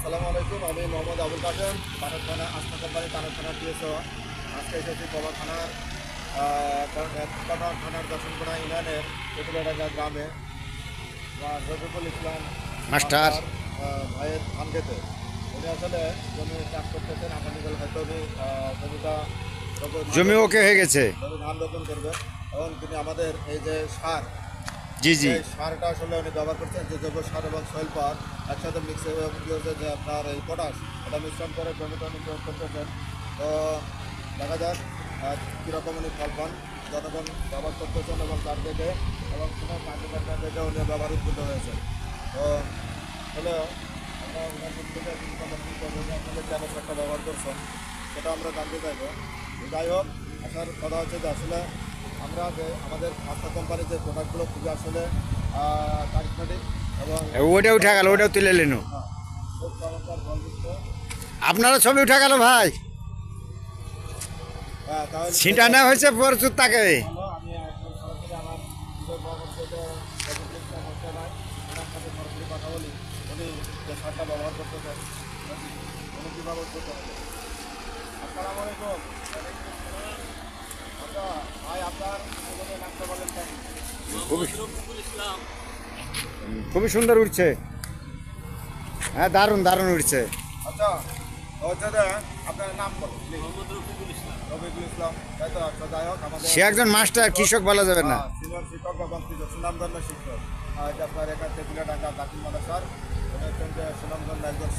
আসসালামু আলাইকুম। আমি মোহাম্মদ আবুল কাসেম, কাটার থানা আস্থা কোম্পানি কাটার থানা টিএসও। আজকে এসেছি কবা থানার কাটার থানার দর্শনপাড়া ইউনিয়নের তেঁতুলিয়াডাঙ্গা গ্রামে রফিকুল ইসলাম মাস্টার ভাইয়ের ধান খেতে। উনি আসলে জমি চাষ করতেছেন। আগামীকাল হয়তো উনি জমিটা জমি ওকে হয়ে গেছে। জমি ধান রোপণ করবে এবং তিনি আমাদের এই যে সার, জি জি, এই সারটা আসলে উনি ব্যবহার করছেন, যে জৈব সার এবং সয়েল পাওয়ার একসাথে মিক্সে হচ্ছে যে আপনার এই পটাশ, এটা মিশ্রণ করে জমিটা উনি প্রয়োগ করতেছেন। তো দেখা যাক কীরকম উনি ফল পান, যতক্ষণ ব্যবহার করতেছেন এবং তার থেকে এবং কোনো কার্যকর্তা থেকে উনি ব্যবহার উদ্বুদ্ধ হয়েছেন। তো হলে আমরা ওনার দিক থেকে আপনাদের কেন সারটা ব্যবহার করছেন সেটা আমরা জানতে চাইবো। যাই হোক, আসার কথা হচ্ছে যে আসলে আমরা যে আমাদের আস্থা কোম্পানির যে প্রোডাক্টগুলো খুবই আসলে কারিগরি এবং ওইটা উঠা গেল, ওইটাও তুলে নেন। খুব চমৎকার ফলযুক্ত। আপনারা ছবি উঠা গেল ভাই, তাহলে ছিটা না হয়েছে প্রচুর তাকে। আমি একদম সরাসরি আমার নিজের পরামর্শতে সমস্যা নয়, ওনার সাথে সরাসরি কথা বলি। উনি যে সারটা ব্যবহার করতেছেন উনি কীভাবে করতে হবে। আসসালামু আলাইকুম। আচ্ছা ভাই, আপনার নামটা বলেন কেন? খুবই সুন্দর উঠছে, হ্যাঁ দারুণ দারুণ উঠছে। আচ্ছা, হচ্ছে যে আপনার নাম বলুন প্লিজ। রফিকুল ইসলাম, তাই তো? আচ্ছা, যাই হোক, আমাদের সে একজন মাস্টার, কৃষক বলা যাবে না। সিনিয়র শিক্ষক এবং সুনামধন্য শিক্ষক। যে আপনার এখান থেকে তেঁতুলিয়াডাঙ্গা দাখিল মাদ্রাসার উনি হচ্ছেন যে সুনামধন্য একজন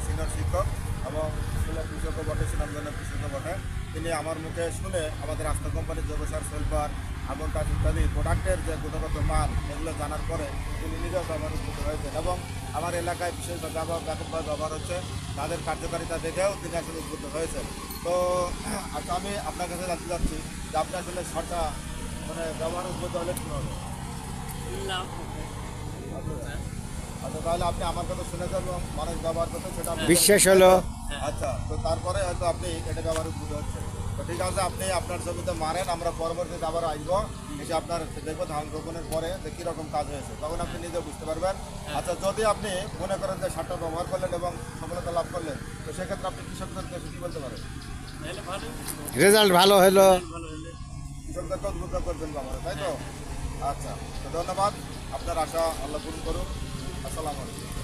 সিনিয়র শিক্ষক এবং স্কুলের কৃষকও বটে, সুনামধন্য কৃষকও বটে। তিনি আমার মুখে শুনে আমাদের আস্থা কোম্পানির জৈব সার, সেলফার, আগুন কাজ ইত্যাদি প্রোডাক্টের যে গুণগত মান এগুলো জানার পরে তিনি নিজেও ব্যবহার উদ্বুদ্ধ হয়েছেন এবং আমার এলাকায় বিশেষভাবে ব্যাপকভাবে ব্যবহার হচ্ছে, তাদের কার্যকারিতা দেখেও তিনি আসলে উদ্বুদ্ধ হয়েছেন। তো আচ্ছা, আমি আপনার কাছে জানতে চাচ্ছি যে আপনি আসলে সারটা মানে ব্যবহার উদ্বুদ্ধ হলে কী হবে? আচ্ছা, তাহলে আপনি আমার কথা শুনেছেন এবং মানুষ ব্যবহার করতে সেটা আপনি বিশ্বাস হলো। আচ্ছা, তো তারপরে হয়তো আপনি এটা ব্যবহার উদ্বুদ্ধ হচ্ছে। তো ঠিক আছে, আপনি আপনার জমিতে মারেন, আমরা পরবর্তীতে আবার আসবো, এসে আপনার দেখবো ধান রোপণের পরে যে কীরকম কাজ হয়েছে, তখন আপনি নিজেও বুঝতে পারবেন। আচ্ছা, যদি আপনি মনে করেন যে সারটা ব্যবহার করলেন এবং সফলতা লাভ করলেন, তো সেক্ষেত্রে আপনি কৃষকদের উদ্দেশ্যে কী বলতে পারেন? রেজাল্ট ভালো হলো। কৃষকদেরকে উদ্বুদ্ধ করবেন আমার, তাই তো? আচ্ছা, তো ধন্যবাদ। আপনার আশা আল্লাহ পূরণ করুন। আসসালামু আলাইকুম।